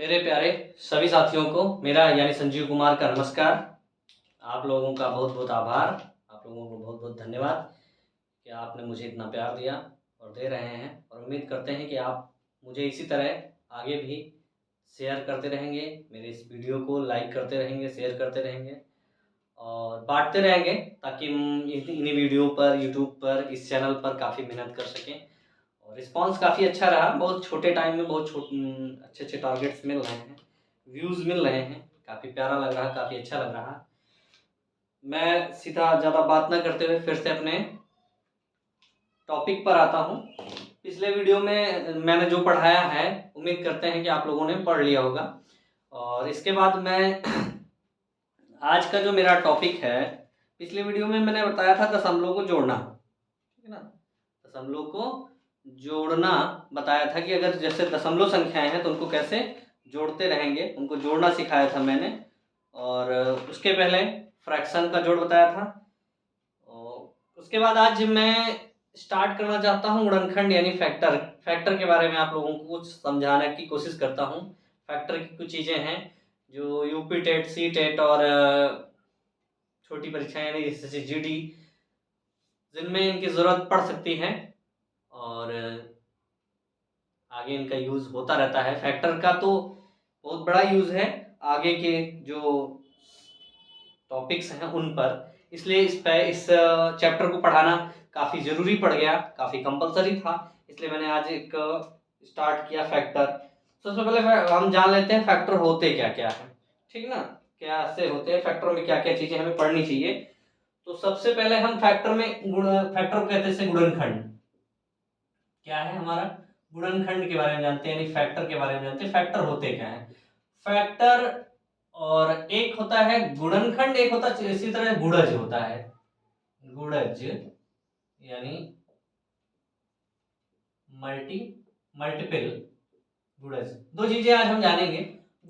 मेरे प्यारे सभी साथियों को मेरा यानी संजीव कुमार का नमस्कार। आप लोगों का बहुत बहुत आभार, आप लोगों को बहुत बहुत धन्यवाद कि आपने मुझे इतना प्यार दिया और दे रहे हैं, और उम्मीद करते हैं कि आप मुझे इसी तरह आगे भी शेयर करते रहेंगे, मेरे इस वीडियो को लाइक करते रहेंगे, शेयर करते रहेंगे और बांटते रहेंगे, ताकि हम इन्हीं वीडियो पर, यूट्यूब पर, इस चैनल पर काफ़ी मेहनत कर सकें। और रिस्पांस काफ़ी अच्छा रहा, बहुत छोटे टाइम में बहुत अच्छे अच्छे टारगेट्स मिल रहे हैं, व्यूज़ मिल रहे हैं, काफ़ी प्यारा लग रहा, काफ़ी अच्छा लग रहा। मैं सीधा ज़्यादा बात ना करते हुए फिर से अपने टॉपिक पर आता हूँ। पिछले वीडियो में मैंने जो पढ़ाया है, उम्मीद करते हैं कि आप लोगों ने पढ़ लिया होगा। और इसके बाद मैं आज का जो मेरा टॉपिक है, पिछले वीडियो में मैंने बताया था दशमलव को जोड़ना, ठीक है ना। दशमलव को जोड़ना बताया था कि अगर जैसे दशमलव संख्याएं हैं तो उनको कैसे जोड़ते रहेंगे, उनको जोड़ना सिखाया था मैंने। और उसके पहले फ्रैक्शन का जोड़ बताया था। और उसके बाद आज मैं स्टार्ट करना चाहता हूँ गुणनखंड यानी फैक्टर के बारे में आप लोगों को कुछ समझाने की कोशिश करता हूँ। फैक्टर की कुछ चीज़ें हैं जो यूपी टेट, सी टेट और छोटी परीक्षाएं यानी जैसे जीडी, जिनमें इनकी ज़रूरत पड़ सकती है और आगे इनका यूज़ होता रहता है। फैक्टर का तो बहुत बड़ा यूज़ है आगे के जो टॉपिक्स हैं उन पर, इसलिए इस चैप्टर को पढ़ाना काफ़ी ज़रूरी पड़ गया, काफ़ी कंपलसरी था, इसलिए मैंने आज एक स्टार्ट किया फैक्टर। सबसे पहले हम जान लेते हैं फैक्टर होते क्या क्या है, ठीक ना, कैसे होते हैं फैक्टर में, क्या क्या चीज़ें हमें पढ़नी चाहिए। तो सबसे पहले हम फैक्टर को कहते हैं गुणनखंड। क्या है हमारा गुणनखंड के बारे में जानते हैं, यानी फैक्टर के बारे में जानते हैं। फैक्टर होते क्या है, फैक्टर और एक होता है गुणनखंड, एक होता है इसी तरह गुणज होता है। गुणज यानी मल्टीपल गुणज, दो चीजें आज हम जानेंगे।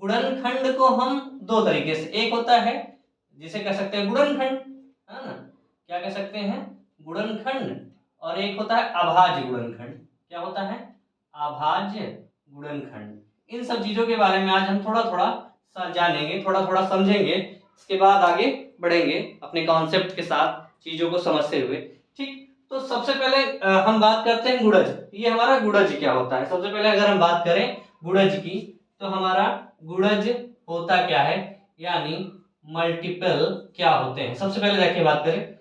गुणनखंड को हम दो तरीके से, एक होता है जिसे कह सकते हैं गुणनखंड, है ना, क्या कह सकते हैं गुणनखंड, और एक होता है अभाज्य गुणनखंड। क्या होता है अभाज्य गुणनखंड। इन सब चीजों के बारे में आज हम थोड़ा थोड़ा जानेंगे, थोड़ा थोड़ा समझेंगे, इसके बाद आगे बढ़ेंगे अपने कॉन्सेप्ट के साथ चीजों को समझते हुए। ठीक, तो सबसे पहले हम बात करते हैं गुणज। ये हमारा गुणज क्या होता है, सबसे पहले अगर हम बात करें गुणज की, तो हमारा गुणज होता क्या है, यानी मल्टीपल क्या होते हैं। सबसे पहले देखिए बात करें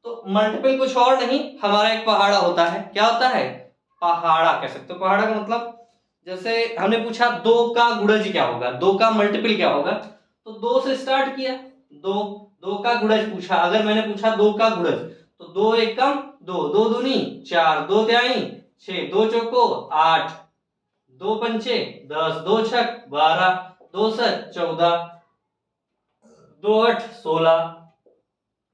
तो मल्टीपल कुछ और नहीं, हमारा एक पहाड़ा होता है। क्या होता है, पहाड़ा कह सकते हो। पहाड़ा का मतलब, जैसे हमने पूछा दो का गुणज क्या होगा, दो का मल्टीपल क्या होगा, तो दो से स्टार्ट किया, दो, दो का गुणज पूछा। अगर मैंने पूछा दो का गुणज, तो दो एकम दो, दो दूनी चार, दो तिहाई छह, दो चौको आठ, दो पंचे 10, दो छक 12, दो सत 14, दो आठ 16,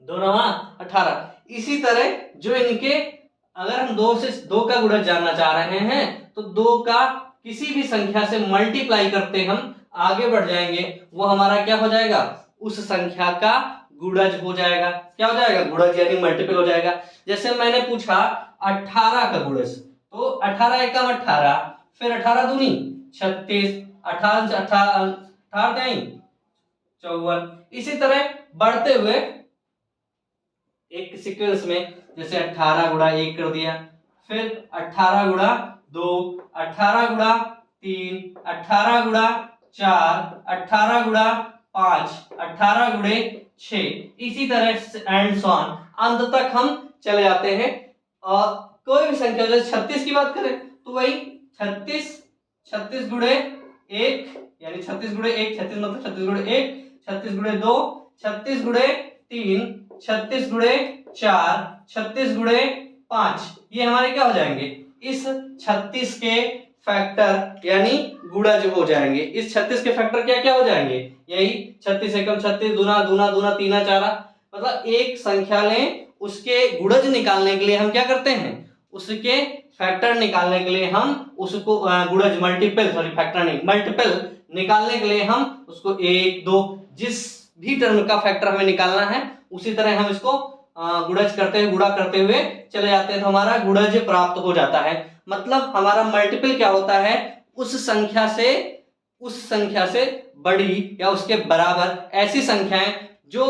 दो नवा 18। इसी तरह जो इनके, अगर हम दो का गुणज जानना चाह रहे हैं तो दो का किसी भी संख्या से मल्टीप्लाई करते हम आगे बढ़ जाएंगे, वो हमारा क्या हो जाएगा, उस संख्या का गुणज हो जाएगा। क्या हो जाएगा, गुणज यानी मल्टीपल हो जाएगा। जैसे मैंने पूछा 18 का गुणज, तो 18 एकम 18, फिर 18 दूनी 36, 18 54। इसी तरह बढ़ते हुए एक सीक्वेंस में, जैसे 18 गुणा 1 कर दिया, फिर 18 गुणा 2, 18 गुणा 3, 18 गुणा 4, 18 गुणा 5, 18 गुणे 6, इसी तरह एंड सो ऑन, अंत तक हम चले जाते हैं। और कोई भी संख्या, जैसे 36 की बात करें तो वही 36 गुणे 1 यानी 36 गुणे 1, 36 मतलब 36 गुणे 1, 36 गुणे 2, 36 गुणे 3, 36 गुणे 4, 36 गुणे 5, ये हमारे क्या हो जाएंगे, इस 36 के फैक्टर यानी गुणज हो जाएंगे। इस 36 के फैक्टर क्या क्या हो जाएंगे, यही 36 एकम 36, दूना दूना दूना तीना चारा, मतलब एक संख्या लें, उसके गुणज निकालने के लिए हम क्या करते हैं, उसके फैक्टर निकालने के लिए हम उसको गुणज मल्टीपल, सॉरी फैक्टर नहीं, मल्टीपल निकालने के लिए हम उसको एक दो, जिस भी टर्म का फैक्टर हमें निकालना है उसी तरह हम इसको गुणज करते हुए, गुणा करते हुए चले जाते हैं, तो हमारा गुणज प्राप्त हो जाता है। मतलब हमारा मल्टीपल क्या होता है, उस संख्या से उस संख्या से बड़ी या उसके बराबर ऐसी संख्याएं जो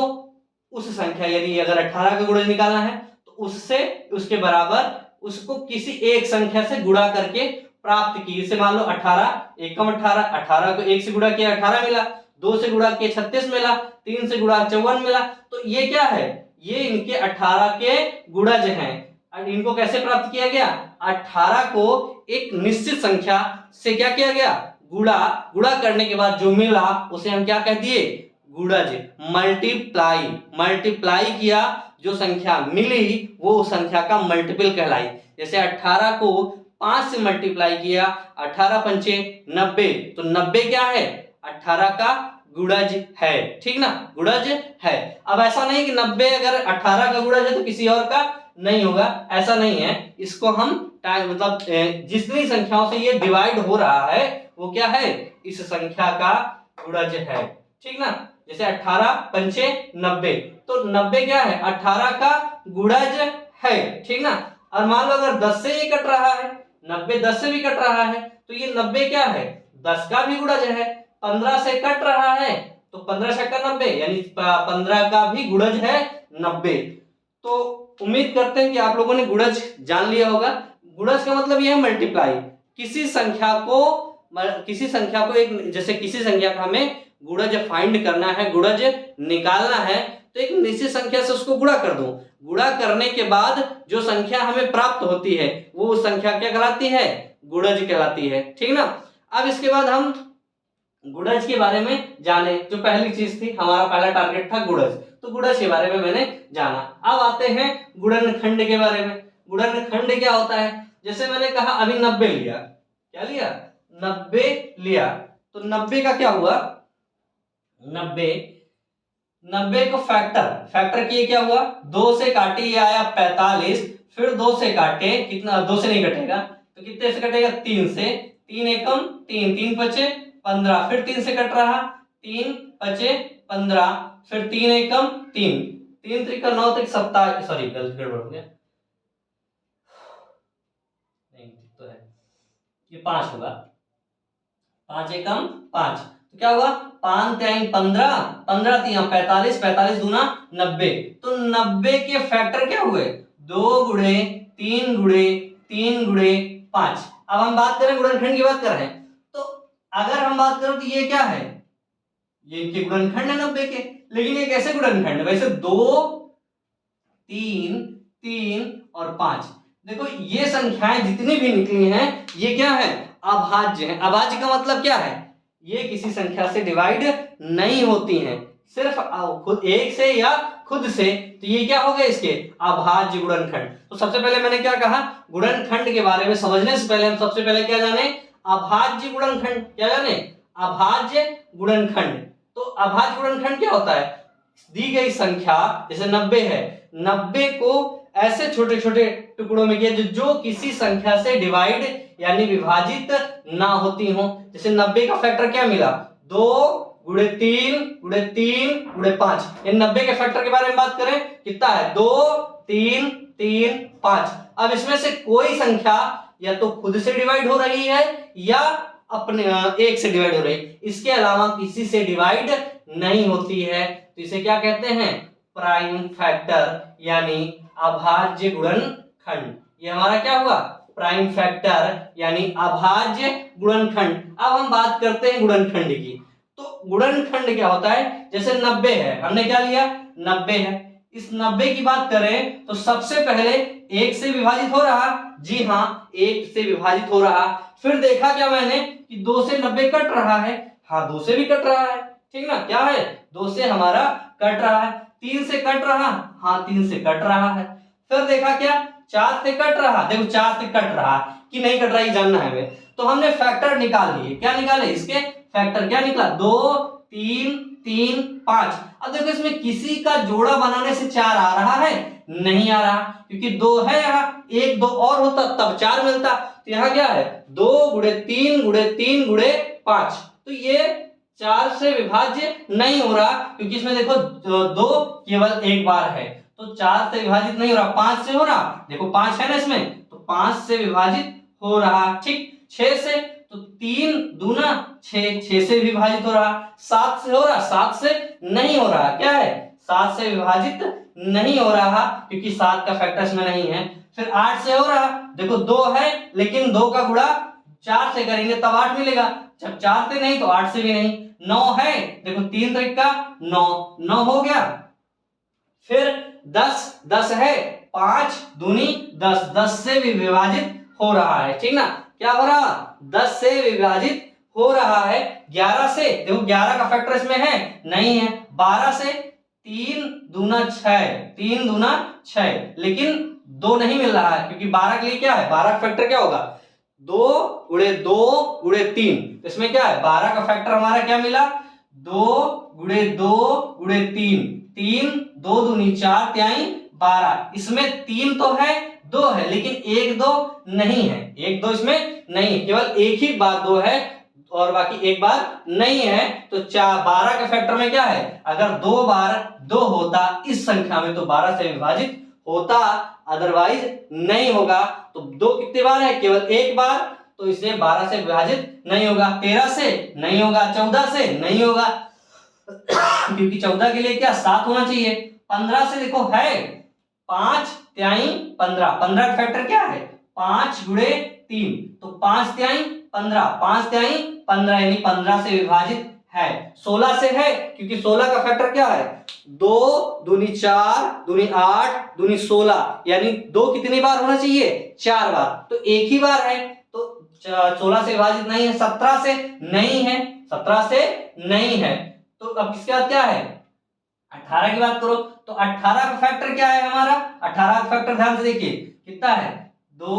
उस संख्या, यदि अगर 18 का गुणज निकालना है तो उससे उसके बराबर उसको किसी एक संख्या से गुणा करके प्राप्त की। जैसे मान लो 18 एकम 18, 18 को 1 से गुणा किया 18 मिला, 2 से गुणा किया 36 मिला, 3 से गुणा 54 मिला। तो ये क्या है, ये इनके 18 के गुणज हैं। इनको कैसे प्राप्त किया गया, 18 को एक निश्चित संख्या से क्या किया गया, गुणा करने के बाद जो मिला उसे हम क्या कह दिए, गुणज। मल्टीप्लाई किया, जो संख्या मिली वो उस संख्या का मल्टीपल कहलाई। जैसे 18 को 5 से मल्टीप्लाई किया, 18 पंचे 90, तो 90 क्या है, 18 का गुणज है, ठीक ना, गुणज है। अब ऐसा नहीं कि 90 अगर 18 का गुणज है तो किसी और का नहीं होगा, ऐसा नहीं है। इसको हम मतलब जितनी संख्याओं से ये डिवाइड हो रहा है वो क्या है, इस संख्या का गुणज है, ठीक ना। जैसे 18 पंचे 90, तो 90 क्या है, 18 का गुणज है, ठीक ना। और मान लो अगर 10 से ये कट रहा है, 90 10 से भी कट रहा है, तो ये 90 क्या है, 10 का भी गुणज है। 15 से कट रहा है तो 15 छक्का 90, यानी 15 का भी गुणज है 90। तो उम्मीद करते हैं कि आप लोगों ने गुणज जान लिया होगा। गुणज का मतलब यह है मल्टीप्लाई, किसी संख्या को एक, जैसे किसी संख्या का हमें गुणज फाइंड करना है, गुणज निकालना है, तो एक निश्चित संख्या से उसको गुणा कर दो। गुणा करने के बाद जो संख्या हमें प्राप्त होती है वो संख्या क्या कहलाती है, गुणज कहलाती है, ठीक ना। अब इसके बाद हम गुणज के बारे में जाने, जो पहली चीज थी, हमारा पहला टारगेट था गुणज, तो गुणज के बारे में मैंने जाना। अब आते हैं गुणनखंड के बारे में। गुणनखंड क्या होता है, जैसे मैंने कहा अभी 90 लिया, क्या लिया, 90 लिया, तो 90 का क्या हुआ, 90 को फैक्टर किए क्या हुआ, 2 से काटे ये आया 45, फिर 2 से काटे, कितना, 2 से नहीं कटेगा तो कितने से कटेगा, 3 से, 3 एकम 3, 3 पचे 15, फिर 3 से कट रहा, 3 पचे 15, फिर 3 एकम 3, 3 त्रिका 9 तक 27, सॉरी गलत गड़बड़ हो गया, नहीं तो है ये 5 होगा, 5 एकम 5, तो क्या हुआ, 5 3 15, 15 3 45, 45 दूना 90, तो 90 के फैक्टर क्या हुए, 2 गुणे 3 गुणे 3 गुणे 5। अब हम बात करें गुणनखंड की बात कर रहे हैं, तो अगर हम बात करें तो ये क्या है, ये इनके गुणनखंड है 90 के, लेकिन ये कैसे गुणनखंड है, वैसे 2 3 3 और 5, देखो ये संख्याएं जितनी भी निकली हैं ये क्या है, अभाज्य है। अभाज्य का मतलब क्या है, ये किसी संख्या से डिवाइड नहीं होती हैं, सिर्फ खुद एक से या खुद से, तो ये क्या हो गए इसके अभाज्य गुणनखंड। तो सबसे पहले मैंने क्या कहा, गुणनखंड के बारे में समझने से पहले हम सबसे पहले क्या जाने, अभाज्य गुणनखंड, क्या जाने, अभाज्य गुणनखंड। तो अभाज्य गुणनखंड क्या होता है, दी गई संख्या जैसे 90 है, 90 को ऐसे छोटे छोटे टुकड़ों में किया जो किसी संख्या से डिवाइड यानी विभाजित ना होती हो। जैसे 90 का फैक्टर क्या मिला, 2 गुणे 3 गुणे 3 गुणे 5, इन 90 के फैक्टर के बारे में बात करें कितना है, 2 3 3 5। अब इसमें से कोई संख्या या तो खुद से डिवाइड हो रही है या अपने एक से डिवाइड हो रही है, इसके अलावा किसी से डिवाइड नहीं होती है, तो इसे क्या कहते हैं, प्राइम फैक्टर यानी अभाज्य गुणनखंड। ये हमारा क्या हुआ, प्राइम फैक्टर यानी अभाज्य गुणनखंड। अब हम बात करते हैं गुणनखंड की। तो गुणनखंड क्या होता है, जैसे 90 है, हमने क्या लिया 90 है, इस 90 की बात करें तो सबसे पहले 1 से विभाजित हो रहा, जी हाँ 1 से विभाजित हो रहा, फिर देखा क्या मैंने कि 2 से 90 कट रहा है, हाँ 2 से भी कट रहा है, ठीक ना, क्या है 2 से हमारा कट रहा है, 3 से कट रहा, हाँ 3 से कट रहा है, फिर देखा क्या 4 से कट रहा, देखो 4 से कट रहा कि नहीं कट रहा ये जानना है हमें, तो हमने फैक्टर निकाल लिए, क्या निकाले इसके फैक्टर, क्या निकला 2 3 3 5। अब देखो इसमें किसी का जोड़ा बनाने से 4 आ रहा है, नहीं आ रहा, क्योंकि 2 है यहाँ, 1 2 और होता तब 4 मिलता, तो यहाँ क्या है 2 गुणे 3 गुणे 3 गुणे 5, तो ये 4 से विभाज्य नहीं हो रहा, क्योंकि इसमें देखो 2 केवल एक बार है, तो 4 से विभाजित नहीं हो रहा, 5 से हो रहा, देखो 5 है ना इसमें, तो 5 से विभाजित हो रहा, ठीक। 6 से, तो तो 3 दूना 6, 6 से विभाजित हो रहा, 7 से हो रहा, 7 से नहीं हो रहा, क्या है 7 से विभाजित नहीं हो रहा क्योंकि 7 का फैक्टर इसमें नहीं है। फिर 8 से हो रहा, देखो 2 है लेकिन 2 का गुणा 4 से करेंगे तब 8 मिलेगा, जब 4 से नहीं तो 8 से भी नहीं। 9 है, देखो 3 त्रिका 9, 9 हो गया। फिर 10 है, 5 दूनी 10, 10 से भी विभाजित हो रहा है, ठीक ना, क्या हो रहा 10 से विभाजित हो रहा है। 11 से, देखो 11 का फैक्टर इसमें है नहीं है। 12 से 3 दूना 6, 3 दूना 6, लेकिन 2 नहीं मिल रहा है क्योंकि 12 के लिए क्या है, 12 का फैक्टर क्या होगा 2 गुणे 2 गुणे 3, तो इसमें क्या है 12 का फैक्टर हमारा क्या मिला 2 गुणे 2 गुणे 3, 3 2 दूनी 4 त्याई 12, इसमें 3 तो है 2 है लेकिन 1 2 नहीं है, 1 2 इसमें नहीं है, केवल एक ही बार 2 है और बाकी एक बार नहीं है। तो 12 के फैक्टर में क्या है, अगर 2 बार 2 होता इस संख्या में तो 12 से विभाजित होता, अदरवाइज नहीं होगा। तो 2 कितने बार है, केवल एक बार, तो इसे 12 से विभाजित नहीं होगा। 13 से नहीं होगा, 14 से नहीं होगा क्योंकि 14 के लिए क्या 7 होना चाहिए। 15 से देखो है 5 त्याई 15, 15 का फैक्टर क्या है 5 गुणे 3, तो 5 त्याई 15, 5 त्याई 15 यानी 15 से विभाजित है। 16 से है क्योंकि 16 का फैक्टर क्या है 2 दूनी 4 दूनी 8 दूनी 16, यानी 2 कितनी बार होना चाहिए 4 बार, तो एक ही बार है तो 16 से विभाजित नहीं है। 17 से नहीं है, 17 से नहीं है, तो अब इसके बाद क्या है 18 की बात करो, तो 18 का फैक्टर क्या है हमारा, 18 का फैक्टर ध्यान से देखिए कितना है 2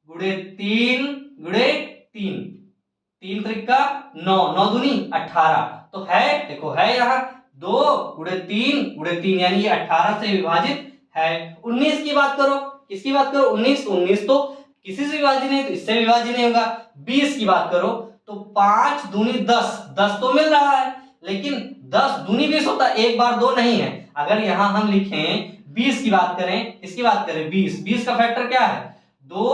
गुणे 3 गुणे 3, 3 त्रिका 9, 9 दूनी 18, तो है देखो है यहाँ 2 गुणे 3 गुणे 3 यानी ये 18 से विभाजित है। 19 की बात करो, किसकी बात करो 19, 19 तो किसी से विभाजित नहीं तो इससे विभाजित नहीं होगा। 20 की बात करो तो 5 दूनी 10, 10 तो मिल रहा है लेकिन 10 दूनी 20 होता है, एक बार 2 नहीं है। अगर यहां हम लिखें 20 की बात करें, किसकी बात करें 20, 20 का फैक्टर क्या है 2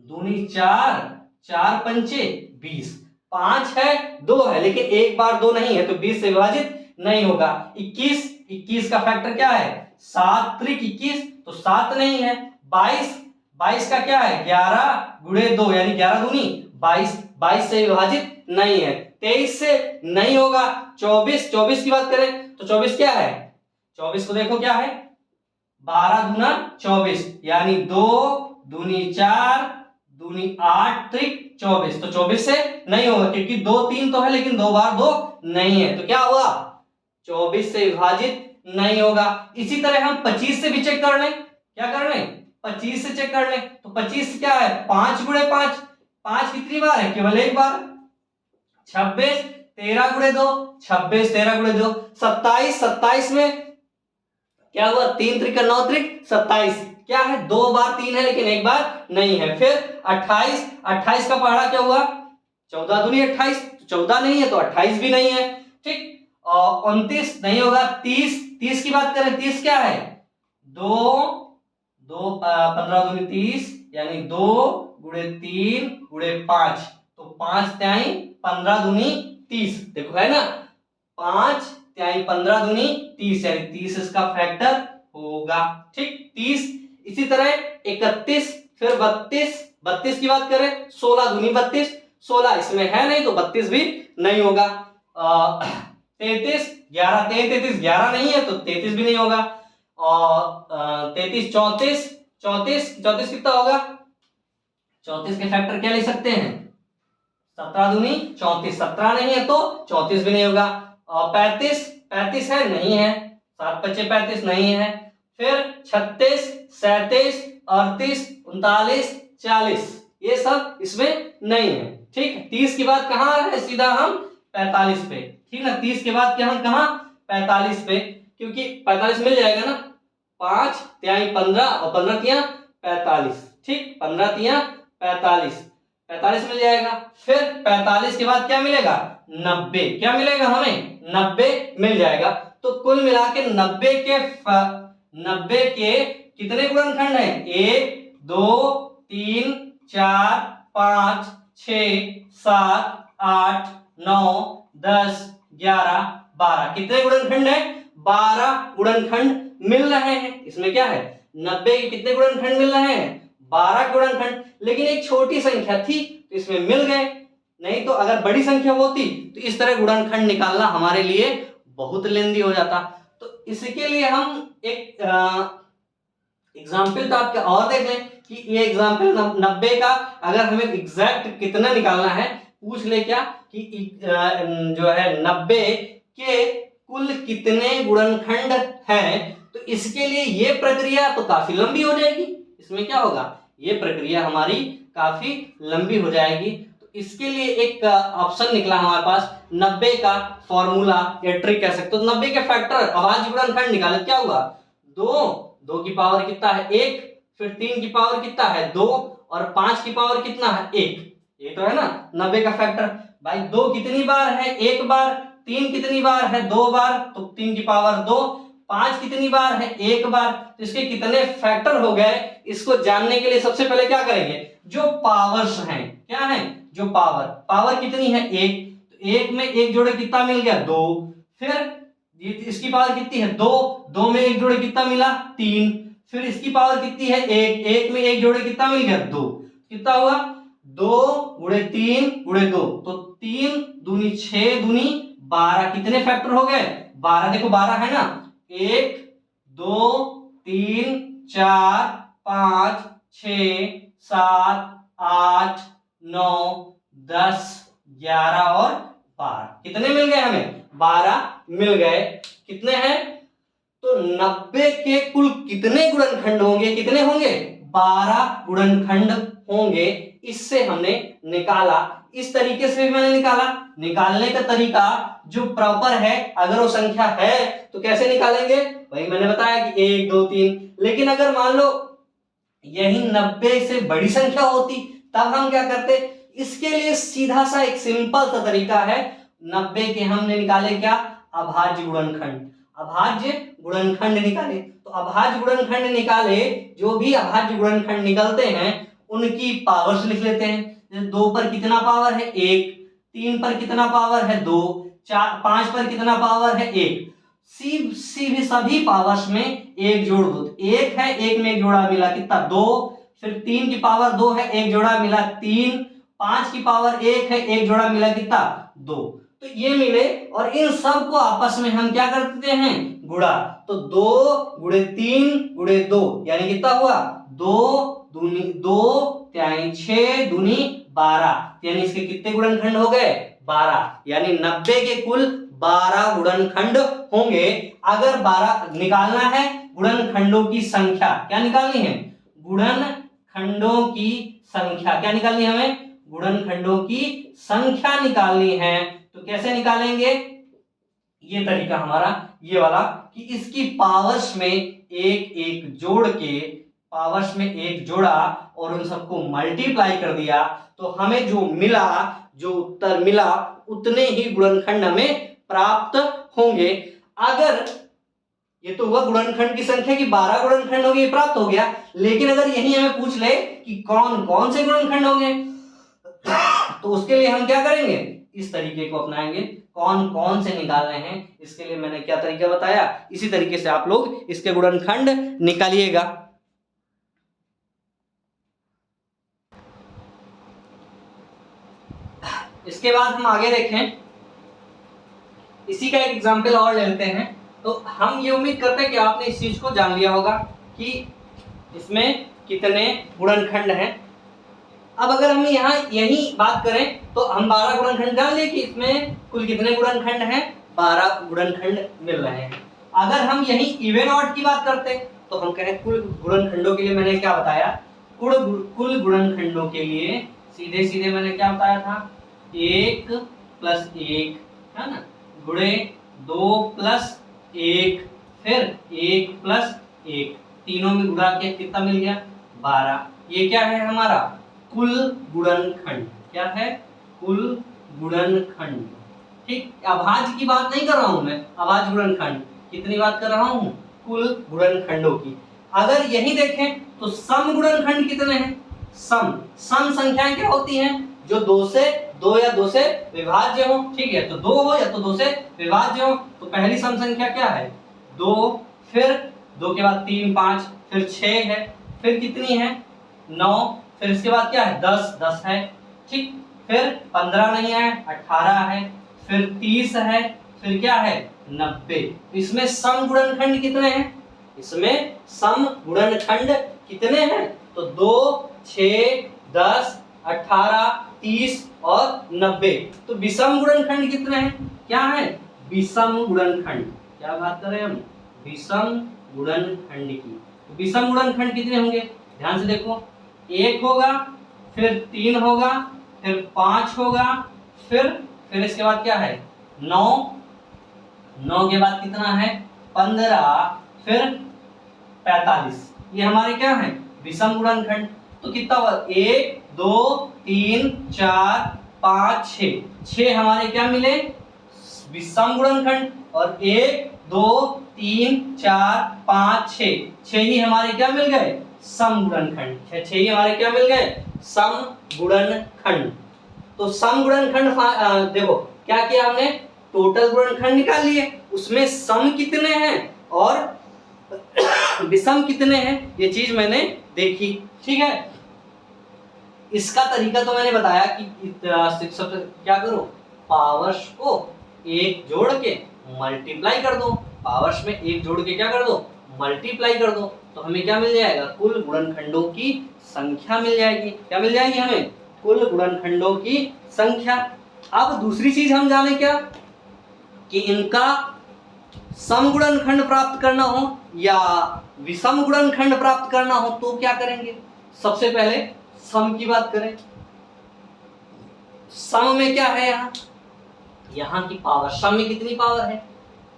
दूनी 4, 4 पंचे 20, 5 है 2 है लेकिन एक बार 2 नहीं है तो 20 से विभाजित नहीं होगा। 21, 21 का फैक्टर क्या है 7 त्रिक 21, तो 7 नहीं है। 22, 22 का क्या है 11 गुणे 2 यानी 11 दूनी 22, 22 से विभाजित नहीं है। 23 से नहीं होगा। 24, 24 की बात करें तो 24 क्या है 24 को देखो क्या है 12 दूना 24 यानी 2 दूनी 4 दूनी 8 त्रिक 24, तो 24 से नहीं होगा क्योंकि 2 3 तो है लेकिन 2 बार 2 नहीं है, तो क्या हुआ 24 से विभाजित नहीं होगा। इसी तरह हम 25 से भी चेक कर लें, क्या कर लें 25 से चेक कर लें, तो 25 क्या है 5 गुणे 5, 5 कितनी बार है केवल एक बार। 26 13 गुणे 2, 26 13 गुणे 2, 27, 27 में क्या हुआ 3 त्रिक 9 त्रिक 27, क्या है 2 बार 3 है लेकिन एक बार नहीं है। फिर 28, 28 का पहाड़ा क्या हुआ 14 दूनी 28, 14 नहीं है तो 28 भी नहीं है, ठीक। 29 नहीं होगा। 30, 30 की बात करें 30 क्या है 2 2 15 दूनी 30 यानी 2 गुणे 3 गुणे 5, तो 5 त्याई 15 दूनी 30, देखो है ना 5 त्याई 15 दूनी 30 यानी 30 इसका फैक्टर होगा, ठीक 30। इसी तरह 31, फिर 32, 32 की बात करें 16 दूनी 32, 16 इसमें है नहीं तो 32 भी नहीं होगा। 33, 11 33, 11 नहीं है तो 33 भी नहीं होगा। और 33 34, 34 34 कितना होगा 34 के फैक्टर क्या ले सकते हैं 17 दूनी 34, 17 नहीं है तो 34 भी नहीं होगा। 35, 35 है नहीं है, 7 5 35 नहीं है। फिर 36 37 38 39 40 ये सब इसमें नहीं है, ठीक। 30 की बात कहाँ है सीधा हम 45 पे, ठीक ना 30 के बाद क्या हम कहाँ 45 पे, क्योंकि 45 मिल जाएगा ना 5 त्याई 15 और 15 तिया 45, ठीक 15 तिया 45, 45 मिल जाएगा। फिर 45 के बाद क्या मिलेगा 90, क्या मिलेगा हमें 90 मिल जाएगा। तो कुल मिला के 90 के कितने गुणनखंड हैं 1 2 3 4 5 6 7 8 9 10 11 12। कितने गुणनखंड है? 12 गुणनखंड मिल रहे हैं। इसमें क्या है, 90 के कितने गुणनखंड मिल रहे हैं? 12 गुणनखंड। लेकिन एक छोटी संख्या थी तो इसमें मिल गए, नहीं तो अगर बड़ी संख्या होती तो इस तरह गुणनखंड निकालना हमारे लिए बहुत लेंदी हो जाता। तो इसके लिए हम एक एग्जाम्पल तो आपके और देख लें कि ये एग्जाम्पल 90 का अगर हमें एग्जैक्ट कितना निकालना है, पूछ ले क्या कि जो है 90 के कुल कितने गुणनखंड हैं, तो इसके लिए ये प्रक्रिया तो काफी लंबी हो जाएगी। इसमें क्या होगा, ये प्रक्रिया हमारी काफी लंबी हो जाएगी। तो इसके लिए एक ऑप्शन निकला हमारे पास, 90 का फॉर्मूला या ट्रिक कह सकते हो। 90 के फैक्टर अभाज्य गुणनखंड निकाले, क्या हुआ, 2 की पावर कितना है 1, फिर 3 की पावर कितना है 2, और 5 की पावर कितना है 1। ये तो है ना 90 का फैक्टर। भाई 2 कितनी बार है, 1 बार। 3 कितनी बार है, 2 बार, तो 3 की पावर 2। 5 कितनी बार है, 1 बार। तो इसके कितने फैक्टर हो गए, इसको जानने के लिए सबसे पहले क्या करेंगे, जो पावर्स हैं, क्या है, जो पावर कितनी है 1, तो 1 में 1 जोड़े कितना मिल गया 2। फिर इसकी पावर कितनी है 2 में 1 जोड़े कितना मिला 3। फिर इसकी पावर कितनी है 1 में 1 जोड़े कितना मिल गया 2। कितना हुआ 2 गुणे 3 गुणे 2, तो 3 दूनी 6 दूनी 12। कितने फैक्टर हो गए 12। देखो 12 है ना, 1 2 3 4 5 6 7 8 9 10 11 और 12। कितने मिल गए हमें, 12 मिल गए। कितने हैं, तो 90 के कुल कितने गुणनखंड होंगे, कितने होंगे 12 गुणनखंड होंगे। इससे हमने निकाला, इस तरीके से भी मैंने निकाला। निकालने का तरीका जो प्रॉपर है, अगर वो संख्या है तो कैसे निकालेंगे, वही मैंने बताया कि 1 2 3। लेकिन अगर मान लो यही 90 से बड़ी संख्या होती तब हम क्या करते, इसके लिए सीधा सा एक सिंपल सा तरीका है। 90 के हमने निकाले क्या, अभाज्य गुणनखंड। अभाज्य गुणनखंड निकाले, तो अभाज्य गुणनखंड निकाले, जो भी अभाज्य गुणनखंड निकलते हैं उनकी पावर्स लिख लेते हैं। जैसे 2 पर कितना पावर है 1, 3 पर कितना पावर है 2, 4 5 पर कितना पावर है 1। सभी पावर्स में 1 जोड़ दो, 1 है 1 में 1 जोड़ा मिला कितना 2। फिर 3 की पावर 2 है 1 जोड़ा मिला 3। 5 की पावर 1 है 1 जोड़ा मिला कितना 2। तो ये मिले और इन सब को आपस में हम क्या करते हैं, गुणा। तो 2 गुणे 3 गुणे 2 यानी कितना हुआ 2 दूनी 2 यानी 6 दूनी 12। यानी इसके कितने गुणनखंड हो गए 12। यानी 90 के कुल 12 गुणनखंड होंगे। अगर 12 निकालना है गुणनखंडों की संख्या, क्या निकालनी है, गुणनखंडों की संख्या। क्या निकालनी है हमें, गुणनखंडों की संख्या निकालनी है। तो कैसे निकालेंगे, ये तरीका हमारा ये वाला कि इसकी पावर्स में एक जोड़ के, पावर्स में 1 जोड़ा और उन सबको मल्टीप्लाई कर दिया, तो हमें जो मिला, जो उत्तर मिला उतने ही गुणनखंड हमें प्राप्त होंगे। अगर ये तो हुआ गुणनखंड की संख्या की 12 गुणनखंड होंगे, ये प्राप्त हो गया। लेकिन अगर यही हमें पूछ ले कि कौन कौन से गुणनखंड होंगे, तो उसके लिए हम क्या करेंगे, इस तरीके को अपनाएंगे। कौन कौन से निकालने हैं, इसके लिए मैंने क्या तरीका बताया, इसी तरीके से आप लोग इसके गुणनखंड निकालिएगा। इसके बाद हम आगे देखें, इसी का एक एग्जाम्पल और लेते हैं। तो हम ये उम्मीद करते हैं कि आपने इस चीज को जान लिया होगा कि इसमें कितने गुणनखंड हैं। अब अगर हम यहाँ यही बात करें तो हम 12 गुणनखंड जान लिए कि इसमें कुल कितने गुणनखंड हैं, 12 गुणनखंड मिल रहे हैं। अगर हम यही इवन ऑड की बात करते तो हम कहें कुल गुणनखंडों के लिए मैंने क्या बताया, कुल गुणनखंडों के लिए सीधे सीधे मैंने क्या बताया था, 1 + 1 है ना, गुणे 2 + 1, फिर 1 + 1, तीनों में गुणा के कितना मिल गया 12। ये क्या है हमारा कुल गुणनखंड। क्या है, कुल गुणनखंड। ठीक, अभाज्य की बात नहीं कर रहा हूं मैं, अभाज्य गुणनखंड कितनी बात कर रहा हूं, कुल गुणनखंडों की। अगर यही देखें तो सम गुणनखंड कितने हैं, सम सम संख्याएं क्या होती हैं? जो दो या दो से विभाज्य हो, ठीक है, तो दो हो या तो दो से विभाज्य हो। तो पहली सम संख्या क्या है? दो, फिर दो के बाद 3 5, फिर 6 है, फिर कितनी है? 9, फिर इसके बाद क्या है? 10 है, ठीक, फिर 15 नहीं है, 18 है, फिर 30 है, फिर क्या है? 90। इसमें सम गुणनखंड कितने हैं? इसमें सम गुणनखंड कितने हैं? तो 2, 6, 10, 18, 30 और 90। तो विषम गुणनखंड कितने हैं? क्या है? विषम गुणनखंड। क्या बात कर रहे हैं हम? विषम गुणनखंड की। विषम गुणनखंड कितने होंगे? ध्यान से देखो, 1 होगा, फिर 3 होगा, फिर 5 होगा, फिर इसके बाद क्या है? 9 के बाद कितना है? 15, फिर 45। ये हमारे क्या है? विषम गुणनखंड। तो कितना हुआ? 1 2 3 4 5 6, 6 हमारे क्या मिले? विषम गुणनखंड। और 1 2 3 4 5 6, 6 ही हमारे क्या मिल गए? सम गुणनखंड। 6 ही हमारे क्या मिल गए? सम गुणनखंड। तो सम गुणनखंड देखो क्या किया हमने? टोटल गुणनखंड निकाल लिए, उसमें सम कितने हैं और विषम कितने हैं, ये चीज मैंने देखी, ठीक है। इसका तरीका तो मैंने बताया कि सबसे क्या करो? पावर्स को एक जोड़ के मल्टीप्लाई कर दो। पावर्स में एक जोड़ के क्या कर दो? मल्टीप्लाई कर दो। तो हमें क्या मिल जाएगा? कुल गुणनखंडों की संख्या मिल जाएगी। क्या मिल जाएगी हमें? कुल गुणनखंडों की संख्या। अब दूसरी चीज हम जाने क्या कि इनका सम गुणनखंड प्राप्त करना हो या विषम गुणनखंड प्राप्त करना हो तो क्या करेंगे? सबसे पहले सम की बात करें। सम में क्या है? यहाँ की पावर, सम में कितनी पावर है?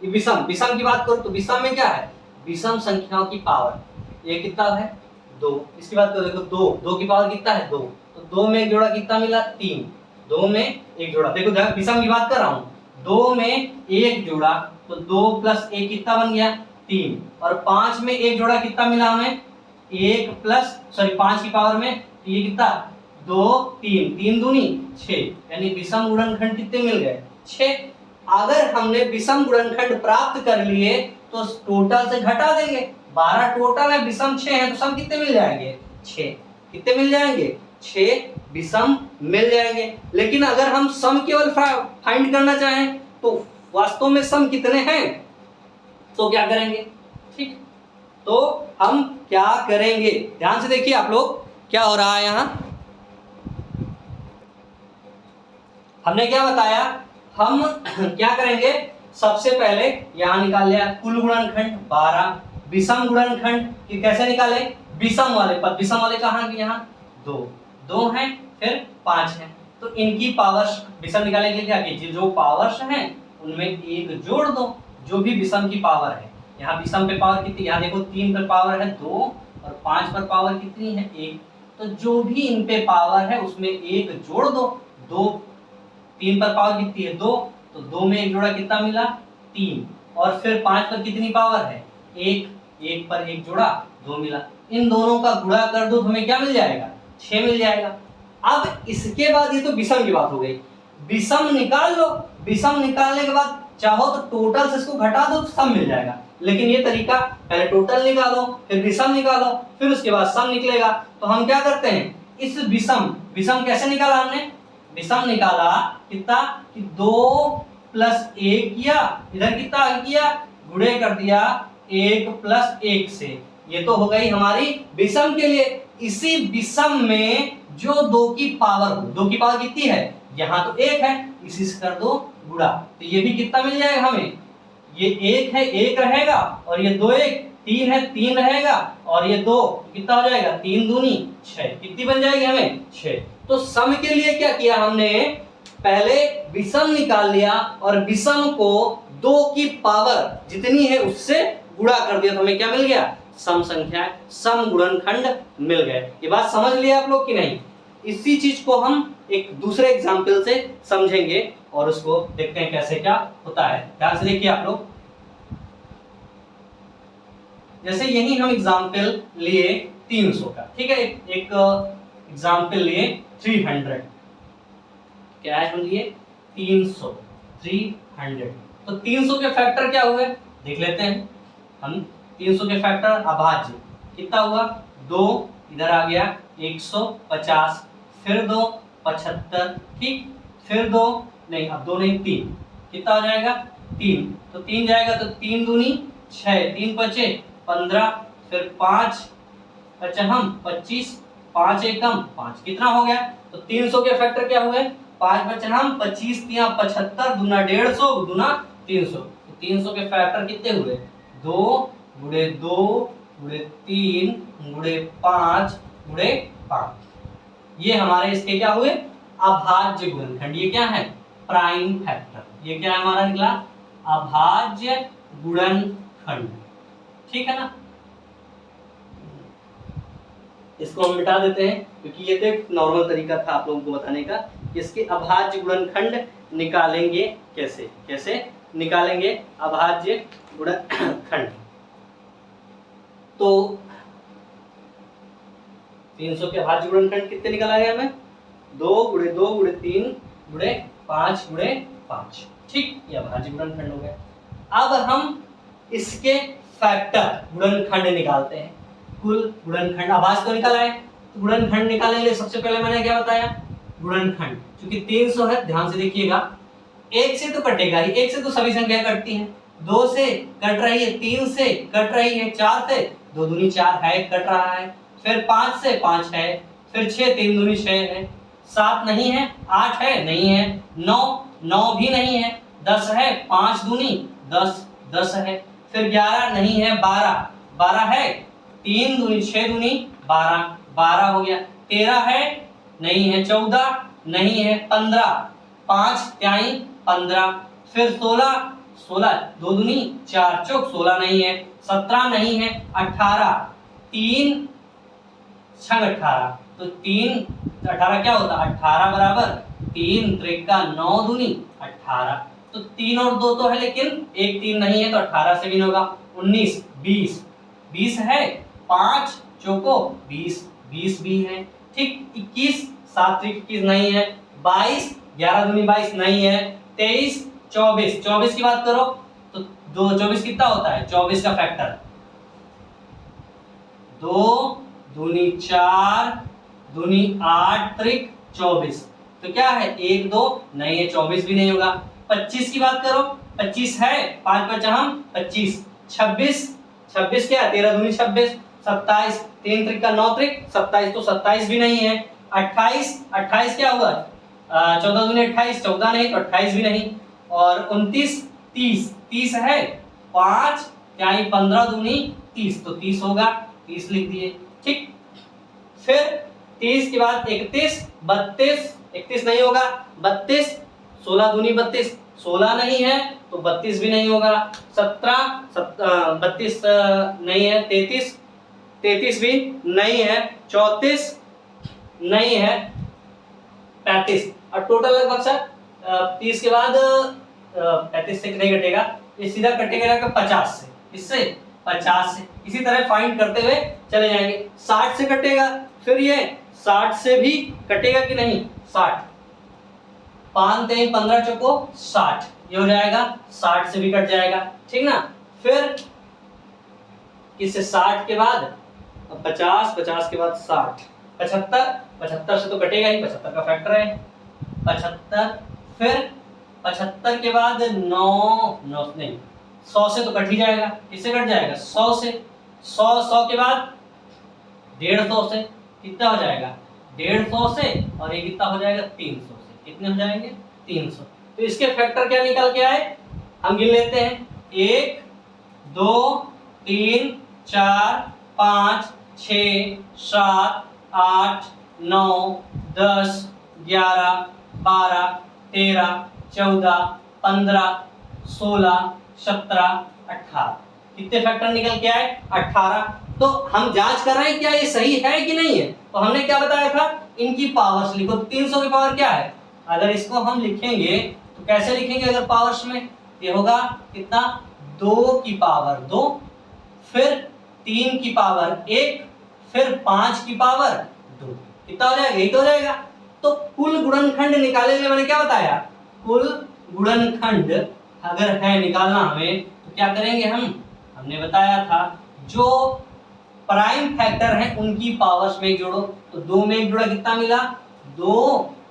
ये विषम की बात करो तो विषम में क्या है? विषम संख्याओं की पावर। ये कितना है? 2। इसकी बात करो, देखो 2 की पावर कितना है? 2। तो 2 में एक जोड़ा कितना मिला? 3। 2 में एक जोड़ा, देखो विषम की बात कर रहा हूँ। 2 में एक जोड़ा, तो 2 + 1 कितना बन गया? 3। और 5 में एक जोड़ा कितना मिला हमें? 5 की पावर में, तो ये कितना? 2 3, 3 दूनी 6, यानी विषम गुणनखंड कितने मिल गए? 6। अगर हमने विषम गुणनखंड प्राप्त कर लिए तो टोटल से घटा देंगे। 12 टोटल है, विषम 6 है, तो सम कितने मिल जाएंगे? 6। कितने मिल जाएंगे? 6 विषम मिल जाएंगे। लेकिन अगर हम सम केवल फाइंड करना चाहें तो वास्तव में सम कितने हैं तो क्या करेंगे? ठीक, तो हम क्या करेंगे? ध्यान से देखिए आप लोग, क्या हो रहा है यहां। हमने क्या बताया? हम क्या करेंगे? सबसे पहले यहां निकाल लिया कुल गुणनखंड 12। विषम गुणनखंड कि कैसे निकाले? विषम वाले पद, विषम वाले कहां के? यहाँ 2 हैं, फिर 5 हैं, तो इनकी पावर्स विषम निकालने के लिए क्या कीजिए? जो पावर्स हैं उनमें एक जोड़ दो, जो भी विषम की पावर है। यहाँ विषम पे पावर कितनी? यहाँ देखो 3 पर पावर है 2 और 5 पर पावर कितनी है? 1। तो जो भी इन पे पावर है उसमें एक जोड़ दो। 3 पर पावर कितनी है? 2, तो 2 में एक जोड़ा कितना मिला? 3। और फिर 5 पर कितनी पावर है? 1 पर एक जोड़ा 2 मिला। इन दोनों का गुणा कर दो तो हमें क्या मिल जाएगा? 6 मिल जाएगा। अब इसके बाद ये तो विषम की बात हो गई, विषम निकाल लो। विषम निकालने के बाद चाहो तो टोटल से इसको घटा दो तो सम मिल जाएगा। लेकिन ये तरीका, पहले टोटल निकालो, फिर विषम निकालो, फिर उसके बाद सम निकलेगा। तो हम क्या करते हैं? इस विषम कैसे निकाला हमने? विषम निकाला कितना कि 2 + 1 किया, इधर कितना किया? गुणे कर दिया 1 + 1 से। ये तो हो गई हमारी विषम के लिए। इसी विषम में जो 2 की पावर, 2 की पावर कितनी है? यहाँ तो 1 है, इसी से कर दो गुणा, तो ये भी कितना मिल जाएगा हमें? ये 1 है, 1 रहेगा, और ये 2 1 3 है, 3 रहेगा, और ये 2 कितना हो जाएगा? 3 दूनी 6। कितनी बन जाएगी हमें? 6। तो सम के लिए क्या किया हमने? पहले विषम निकाल लिया और विषम को 2 की पावर जितनी है उससे गुणा कर दिया, तो हमें क्या मिल गया? सम संख्या, सम गुणनखंड मिल गए। ये बात समझ लिया आप लोग कि नहीं? इसी चीज को हम एक दूसरे एग्जाम्पल से समझेंगे और उसको देखते हैं कैसे क्या होता है। ध्यान से देखिए आप लोग, जैसे यही हम एग्जाम्पल लिए 300 का, ठीक है। एक एग्जाम्पल लिए 300, क्या है हम लिए 300, 300। तो 300 के फैक्टर क्या हुए देख लेते हैं हम। 300 के फैक्टर अभाज्य कितना हुआ, 2 इधर आ गया 150, फिर 2 75, ठीक, फिर 2 नहीं, अब 2 नहीं 3, कितना हो जाएगा 3, तो 3 जाएगा तो 3 दूनी 6, 3 बचे 15, फिर 5 हम 25, 5 एकम 5, कितना हो गया, तो 300 के फैक्टर क्या हुए, 5 बचे हम 25 तिया 75, दूना 150 दूना 300, तो 300 के फैक्टर कितने हुए, 2 गुणे 2 गुणे 3 गुणे 5 गुणे 5। ये हमारे इसके क्या हुए, अभाज्य गुणनखंड। ये क्या है, प्राइम फैक्टर। ये क्या हमारा निकला, अभाज्य गुणनखंड, ठीक है ना। इसको हम मिटा देते हैं क्योंकि ये तो एक नॉर्मल तरीका था आप लोगों को बताने का। इसके अभाज्य गुणनखंड निकालेंगे कैसे, कैसे निकालेंगे अभाज्य गुणनखंड। तो 300 के अभाज्य गुणनखंड कितने निकल आए हमें, 2 गुणे 2 गुणे 3 गुणे 5 गुणे 5, ठीक, ये अभाज्य गुणनखंड हो गया। अब हम इसके फैक्टर गुणनखंड निकालते हैं। कुल गुणनखंड, अभाज्य तो निकाला है, तो गुणनखंड निकालने के लिए सबसे पहले मैंने क्या बताया, गुणनखंड, क्योंकि 300 है, ध्यान से देखिएगा, 1 से तो कटेगा ही, 1 से तो सभी संख्या कटती हैं, 2 से कट रही है, 3 से कट रही है, 4 से 2 दूनी 4 है, कट रहा है, फिर 5 से 5 है, फिर 6 3 दूनी 6 है, 7 नहीं है, 8 है नहीं है, 9 भी नहीं है, 10 है, 5 दूनी 10 है, फिर 11 नहीं है, 12 है, 3 दूनी 6 दूनी 12 हो गया, 13 है नहीं है, 14 नहीं है, 15 5 त्याई 15, फिर 16 2 दूनी 4 चौक 16 नहीं है, 17 नहीं है, 18 3 छंग 18, तो 3 18 क्या होता, 18 बराबर 3 त्रिका 9 दूनी 18, तो 3 और 2 तो है लेकिन 1 3 नहीं है, तो 18 से भी नहीं होगा, 19 20 है, 5 चौको 20 भी है, ठीक, 21 7 21 नहीं है, 22 11 दूनी 22 नहीं है, 23 24 की बात करो तो 24 कितना होता है, 24 का फैक्टर 2 दूनी 4 दूनी 8 त्रिक 24, तो क्या है 1 2 नहीं है, 24 भी नहीं होगा। 25 की बात करो, 25 है, 5 5 हम 25, 26 क्या है, 13 दूनी 26, 27 3 त्रिक का 9 त्रिक 27, तो 27 भी नहीं है, 28 क्या हुआ, 14 दूनी 28, 14 नहीं, तो 28 भी नहीं, और 29 30 है, 5 क्या है 15 दूनी 30, तो 30 होगा, 30 लिख दिए, ठीक। फिर 30 के बाद 31 31 नहीं होगा, 32 16 दूनी 32, 16 नहीं है तो 32 भी नहीं होगा, 17 32 नहीं है, 33 भी नहीं है, 34 नहीं है, 35, और टोटल लगभग सर 30 के बाद 35 से नहीं कटेगा, ये सीधा कटेगा 50 से, इससे 50 से, इसी तरह फाइंड करते हुए चले जाएंगे। 60 से कटेगा, फिर ये 60 से भी कटेगा कि नहीं, 60 5 3 15 चौको 60, ये हो जाएगा, 60 से भी कट जाएगा, ठीक ना। फिर इससे 60 के बाद 50 के बाद 60 75 से तो कटेगा ही, 75 का फैक्टर है 75, फिर 75 के बाद 9 नहीं 100 से तो कट ही जाएगा, किससे कट जाएगा, 100 से, 100 के बाद 150 से, कितना हो जाएगा 150 से, और ये कितना हो जाएगा 300 से, कितने हो जाएंगे 300। तो इसके फैक्टर क्या निकल के आए, हम गिन लेते हैं, 1 2 3 4 5 6 7 8 9 10 11 12 13 14 15 16 17 18, कितने फैक्टर निकल के आए 18। तो हम जांच कर रहे हैं क्या ये सही है कि नहीं है, तो हमने क्या बताया था, इनकी पावर्स लिखो। 300 की पावर क्या है, अगर इसको हम लिखेंगे तो कैसे लिखेंगे, अगर पावर्स में, ये होगा कितना 2 की पावर 2, फिर 3 की पावर 1, फिर 5 की पावर 2, कितना हो जाएगा, यही तो हो जाएगा। तो कुल गुणनखंड निकालने के लिए मैंने क्या बताया, कुल गुणनखंड अगर है निकालना हमें तो क्या करेंगे हमने बताया था जो प्राइम फैक्टर है उनकी पावर्स में जोड़ो। तो 2 में 1 जोड़ा कितना मिला, 2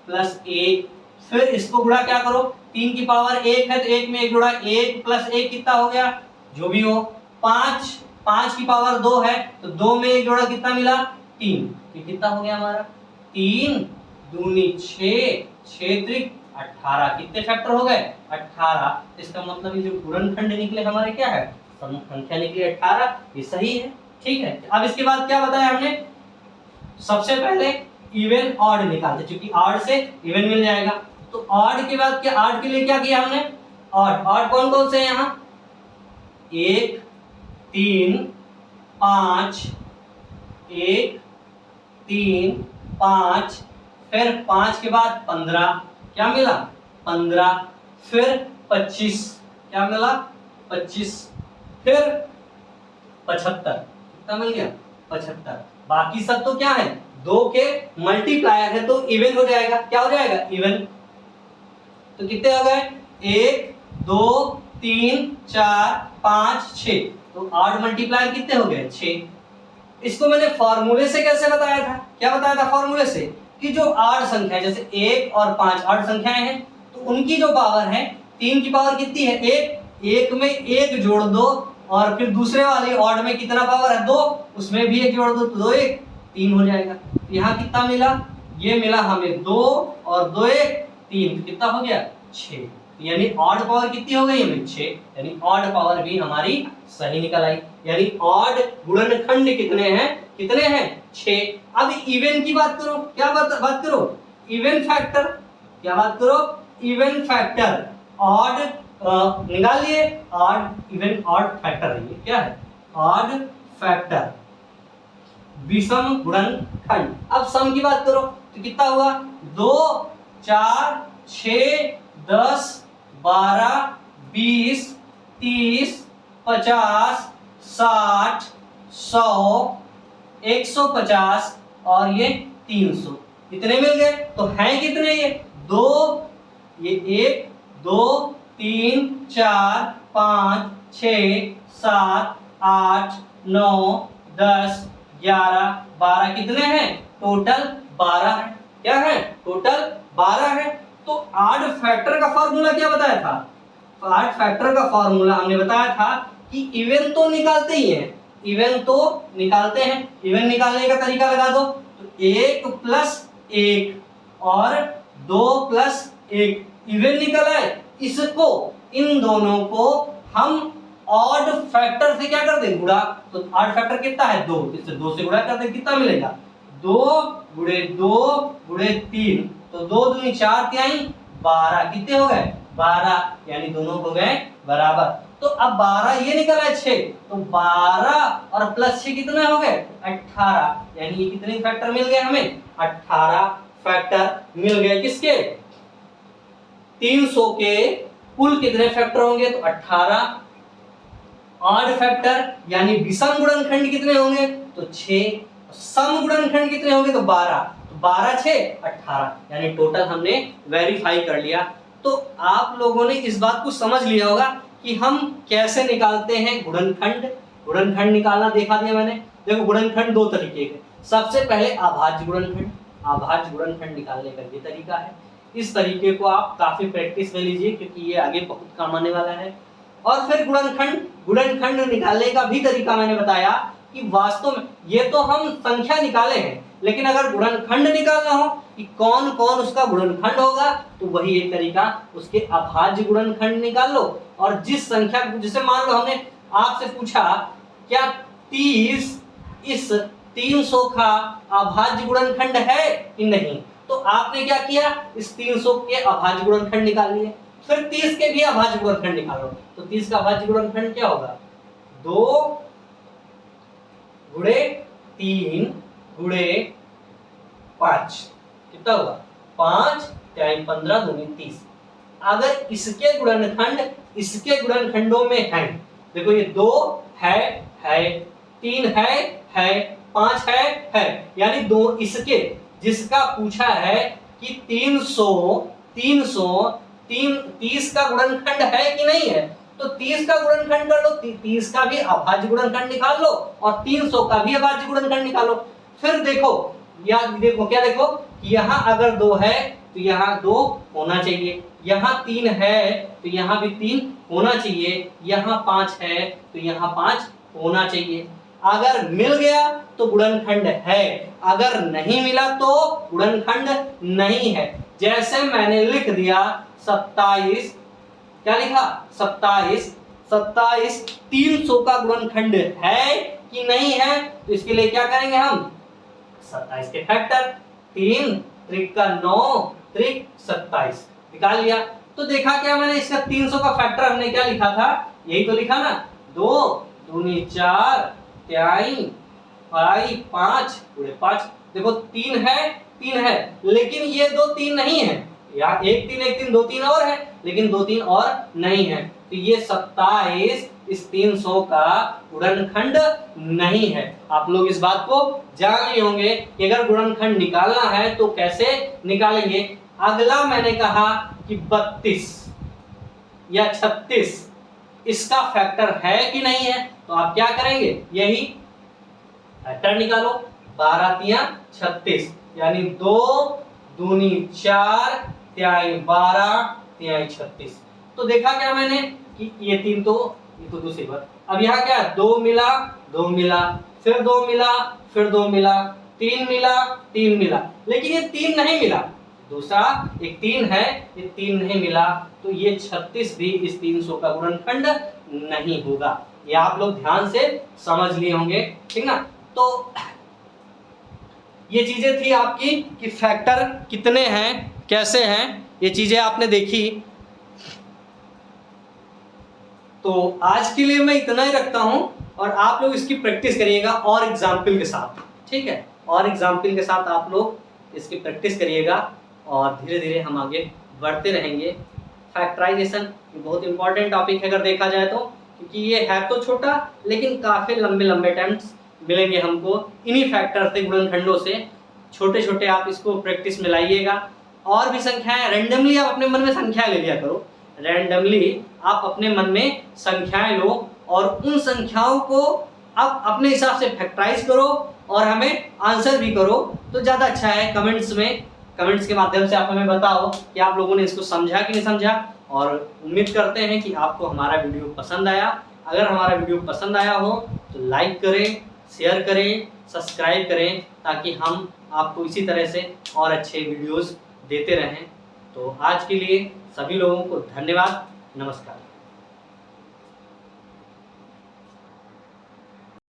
+ 1, फिर इसको गुणा क्या करो, 3 की पावर 1 है तो 1 में 1 जोड़ा, 1 + 1 कितना हो गया, जो भी हो 5, 5 की पावर 2 है तो 2 में 1 जोड़ा कितना मिला, 3। ये कितना हो गया हमारा, 3 दूनी 6, 6 त्रिक 18। कितने फैक्टर हो गए, 18। इसका मतलब ये जो गुणनखंड निकले हमारे क्या है, संख्या निकली 18। ये सही है, ठीक है। अब इसके बाद क्या बताया हमने, सबसे पहले इवन ऑड निकालते, क्योंकि ऑड से इवन मिल जाएगा। तो ऑड के बाद क्या, ऑड के लिए क्या किया हमने, ऑड ऑड कौन कौन से हैं यहाँ, 1 3 5, 1 3 5, फिर 5 के बाद 15, क्या मिला 15, फिर 25, क्या मिला 25, फिर 75, कितना मिल गया 75। बाकी सब तो क्या है, 2 के मल्टीप्लायर है तो इवन हो जाएगा, क्या हो जाएगा इवन। तो कितने हो गए, 1 2 3 4 5 6, तो ऑड मल्टीप्लायर कितने हो गए 6। इसको मैंने फॉर्मूले से कैसे बताया था, क्या बताया था फॉर्मूले से, कि जो ऑड संख्या जैसे 1 और 5 ऑड संख्याएं हैं तो उनकी जो पावर है 3 की पावर कितनी है 1, 1 में 1 जोड़ दो और फिर दूसरे वाले ऑड में कितना पावर है 2, उसमें भी 1 जोड़ दो तो 2 1 3 हो जाएगा। यहाँ कितना मिला, ये मिला हमें 2 और 2 1 3, तो कितना हो गया 6। यानी ऑड पावर कितनी हो गई हमें 6, यानी ऑड पावर भी हमारी सही निकल आई। यानी ऑड गुणनखंड कितने हैं, कितने हैं 6। अब इवन की बात करो, क्या बात करो, इवन फैक्टर, क्या बात करो, इवन फैक्टर। ऑड निकाल लिए, ऑड इवन ऑड फैक्टर है, ये क्या है ऑड फैक्टर विषम गुणनखंड। अब सम की बात करो तो कितना हुआ, 2 4 6 10 12 20 30 50 60 100 150 और ये 300, कितने मिल गए, तो हैं कितने ये 2, ये 1 2 3 4 5 6 7 8 9 10 11 12, कितने हैं टोटल 12 है, क्या है टोटल 12 है। तो ऑड फैक्टर का फॉर्मूला क्या बताया था, ऑड फैक्टर का फॉर्मूला हमने बताया था कि इवन तो निकालते ही हैं, इवन तो निकालते हैं, इवन निकालने का तरीका लगा दो, तो 1 + 1 और 2 + 1 इवन निकला है। इसको, इन दोनों को हम ऑड फैक्टर से क्या कर दें, गुणा। तो ऑड फैक्टर कितना है 2, इससे 2 से गुणा कर दें, कितना मिलेगा 2 × 2 × 3, तो 2 दूनी 4 तिहाई 12, कितने हो गए 12, यानी दोनों हो गए बराबर। तो अब 12 ये निकला है 6, तो 12 और +6 कितने हो गए 18, यानी ये कितने फैक्टर मिल गए हमें 18 फैक्टर मिल गए। किसके, 300 के कुल कितने फैक्टर होंगे, तो 18। ऑड फैक्टर यानी विषम गुणनखंड कितने होंगे, तो 6। सम गुणनखंड कितने होंगे, तो 12, तो 12 6 18, यानी टोटल हमने वेरीफाई कर लिया। तो आप लोगों ने इस बात को समझ लिया होगा कि हम कैसे निकालते हैं गुणनखंड। गुणनखंड निकालना देखा दिया मैंने। देखो गुणनखंड 2 तरीके के, सबसे पहले अभाज्य गुणनखंड, अभाज्य गुणनखंड निकालने का ये तरीका है। इस तरीके को आप काफी प्रैक्टिस में लीजिए क्योंकि ये आगे बहुत काम आने वाला है। और फिर गुणनखंड, गुणनखंड निकालने का भी तरीका मैंने बताया कि वास्तव में ये तो हम संख्या निकाले हैं, लेकिन अगर गुणनखंड निकालना हो कि कौन कौन उसका गुणनखंड होगा, तो वही एक तरीका, उसके अभाज्य गुणनखंड निकाल लो। और जिस संख्या, जैसे मान लो हमने आपसे पूछा क्या 30 इस 300 का अभाज्य गुणनखंड है कि नहीं, तो आपने क्या किया, इस 300 के अभाज्य गुणनखंड निकाल लिए। फिर 30 के भी अभाज्य गुणनखंड निकालो, तो 30 का अभाज्य गुणनखंड क्या होगा, 2 × 3 × 5, कितना होगा 5 × 15 दूनी 30। अगर इसके गुणनखंड इसके गुणनखंडों में है, देखो ये 2 है 3 है 5 है, यानी 2 इसके जिसका पूछा है कि 330 का गुणनखंड है कि नहीं है, तो 30 का गुणनखंड कर लो, 30 का भी अभाज्य गुणनखंड निकाल लो और 300 का भी अभाज्य गुणनखंड निकालो। फिर देखो क्या देखो, यहाँ अगर 2 है तो यहाँ 2 होना चाहिए, यहाँ 3 है तो यहाँ भी 3 होना चाहिए, यहाँ 5 है तो यहाँ 5 होना चाहिए। अगर मिल गया तो गुणनखंड है, अगर नहीं मिला तो गुणनखंड नहीं है। जैसे मैंने लिख दिया 27, क्या लिखा 27 300 का गुणनखंड है कि नहीं है, तो इसके लिए क्या करेंगे हम 27 के फैक्टर, 3 त्रिक का 9 त्रिक 27 निकाल लिया। तो देखा क्या मैंने, इसका 300 का फैक्टर हमने क्या लिखा था, यही तो लिखा ना, 2 दूनी 4 त्याई 5 पूरे 5। देखो 3 है लेकिन ये 2 3 नहीं है, यहाँ 1 3 2 3 और है, लेकिन 2 3 और नहीं है, तो ये 27 इस 300 का गुणनखंड नहीं है। आप लोग इस बात को जान लिए होंगे कि अगर गुणनखंड निकालना है तो कैसे निकालेंगे। अगला मैंने कहा कि 32 या 36 इसका फैक्टर है कि नहीं है, तो आप क्या करेंगे, यही फैक्टर निकालो, 12 तिया 36, यानी 2 दूनी 4 त्याई 12 त्याई 36। तो देखा क्या मैंने कि ये तो दूसरी बात। अब यहाँ क्या 2 मिला फिर 2 मिला फिर 2 मिला 3 मिला, लेकिन ये 3 नहीं मिला, दूसरा एक 3 है, ये 3 नहीं मिला, तो ये 36 भी इस 300 का गुणनखंड नहीं होगा। ये आप लोग ध्यान से समझ लिए होंगे, ठीक ना। तो ये चीजें थी आपकी कि फैक्टर कितने हैं, कैसे हैं, ये चीजें आपने देखी। तो आज के लिए मैं इतना ही रखता हूं और आप लोग इसकी प्रैक्टिस करिएगा और एग्जाम्पल के साथ, ठीक है, और एग्जाम्पल के साथ आप लोग इसकी प्रैक्टिस करिएगा और धीरे धीरे हम आगे बढ़ते रहेंगे। फैक्टराइजेशन बहुत इंपॉर्टेंट टॉपिक है अगर देखा जाए तो, क्योंकि ये है तो छोटा लेकिन काफ़ी लंबे अटेम्प्ट्स मिलेंगे हमको इन्हीं फैक्टर से, गुणनखंडों से। छोटे छोटे आप इसको प्रैक्टिस में लाइएगा। और भी संख्याएं रैंडमली आप अपने मन में संख्याएं ले लिया करो, रैंडमली आप अपने मन में संख्याएं लो और उन संख्याओं को आप अपने हिसाब से फैक्टराइज करो और हमें आंसर भी करो, तो ज़्यादा अच्छा है। कमेंट्स के माध्यम से आप हमें बताओ कि आप लोगों ने इसको समझा कि नहीं समझा, और उम्मीद करते हैं कि आपको हमारा वीडियो पसंद आया। अगर हमारा वीडियो पसंद आया हो तो लाइक करें, शेयर करें, सब्सक्राइब करें, ताकि हम आपको इसी तरह से और अच्छे वीडियोस देते रहें। तो आज के लिए सभी लोगों को धन्यवाद, नमस्कार।